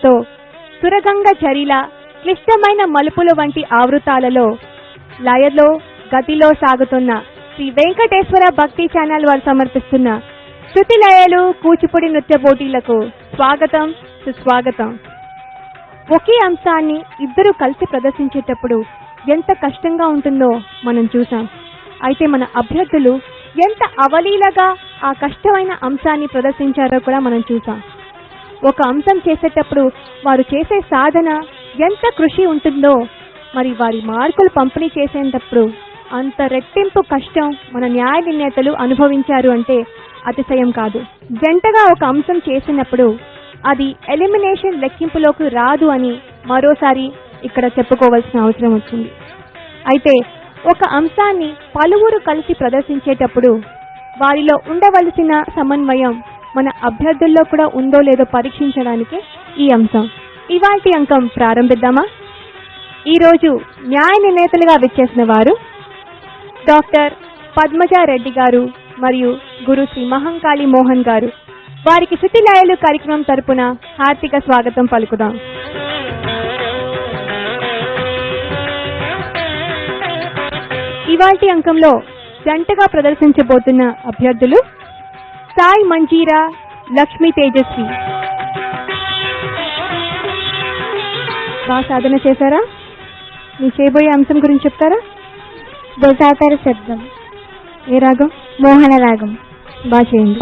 స్వరంతో సురగంగ చరిల క్లిష్టమైన మలుపుల వంటి ఆవృతాలలో లయలో గతిలో సాగుతున్న శ్రీ వెంకటేశ్వర భక్తి ఛానల్ వారు సమర్పిస్తున్న శృతి లయలు కూచిపూడి నృత్య పోటీలకు స్వాగతం సుస్వాగతం. ఒకే అంశాన్ని ఇద్దరు కలిసి ప్రదర్శించేటప్పుడు ఎంత కష్టంగా ఉంటుందో మనం చూసాం. అయితే మన అభ్యర్థులు ఎంత అవలీలగా ఆ కష్టమైన అంశాన్ని ప్రదర్శించారో కూడా మనం చూసాం. ఒక అంశం చేసేటప్పుడు వారు చేసే సాధన ఎంత కృషి ఉంటుందో మరి వారి మార్కులు పంపిణీ చేసేటప్పుడు అంత రెట్టింపు కష్టం మన న్యాయ నిర్ణేతలు అనుభవించారు అంటే అతిశయం కాదు. జంటగా ఒక అంశం చేసినప్పుడు అది ఎలిమినేషన్ లెక్కింపులోకి రాదు అని మరోసారి ఇక్కడ చెప్పుకోవాల్సిన అవసరం వచ్చింది. అయితే ఒక అంశాన్ని పలువురు కలిసి ప్రదర్శించేటప్పుడు వారిలో ఉండవలసిన సమన్వయం మన అభ్యర్థుల్లో కూడా ఉందో లేదో పరీక్షించడానికి ఈ అంశం. ఇవాల్టి అంకం ప్రారంభిద్దామా? ఈరోజు న్యాయ నిర్ణేతలుగా విచ్చేసిన వారు డాక్టర్ పద్మజారెడ్డి గారు మరియు గురు శ్రీ మహంకాళి మోహన్ గారు. వారికి శృతి లయలు కార్యక్రమం తరపున హార్దిక స్వాగతం పలుకుదాం. ఇవాల్టి అంకంలో జంటగా ప్రదర్శించబోతున్న అభ్యర్థులు సాయి మంజీరా, లక్ష్మీ తేజస్వి. బాగా సాధన చేశారా? మీ చేయబోయే అంశం గురించి చెప్తారా? దశావతార శబ్దం. ఏ రాగం? మోహన రాగం. బాగా చేయండి.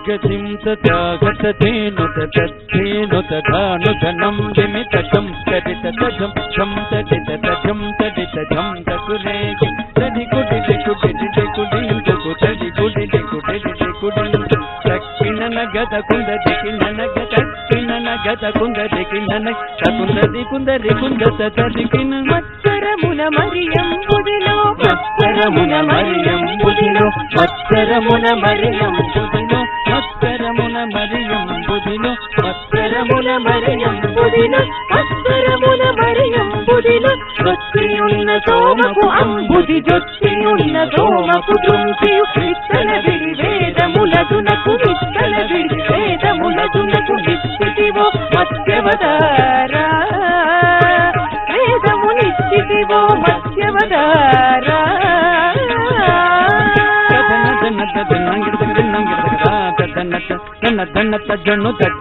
గతిం తథాగతేను తథేను తథాను ధనం విమితకం తదితజం ఛం తదితజం తదితజం తకురేగి తది కుడి కుడి కుడి కుడి కుడి కుడి తక్కిన నగద కుంద దికిన నగద కిన నగద కుంద దికిన నగద కుందరి కుంద తదికిన మత్సరమున మరియం బుదిలో మత్సరమున మరియం బుదిలో మత్సరమున మరియం బుదిలో మత్సరమున మరియం బుదిలో మత్సరమున మరియం బుదిలో మత్సరమున మరియం బుదిలో జొత్తియున్న సోమకు అంబుది జొత్తియున్న సోమకు దృంచియు విత్తన విడి వేదములదునకు విత్తన విడి వేదములదునకు నిశ్చితివో మత్స్యవతారా వేదమునిశ్చితివో మత్స్యవతారా ధన ధన ధన ధన ధన ధన ధన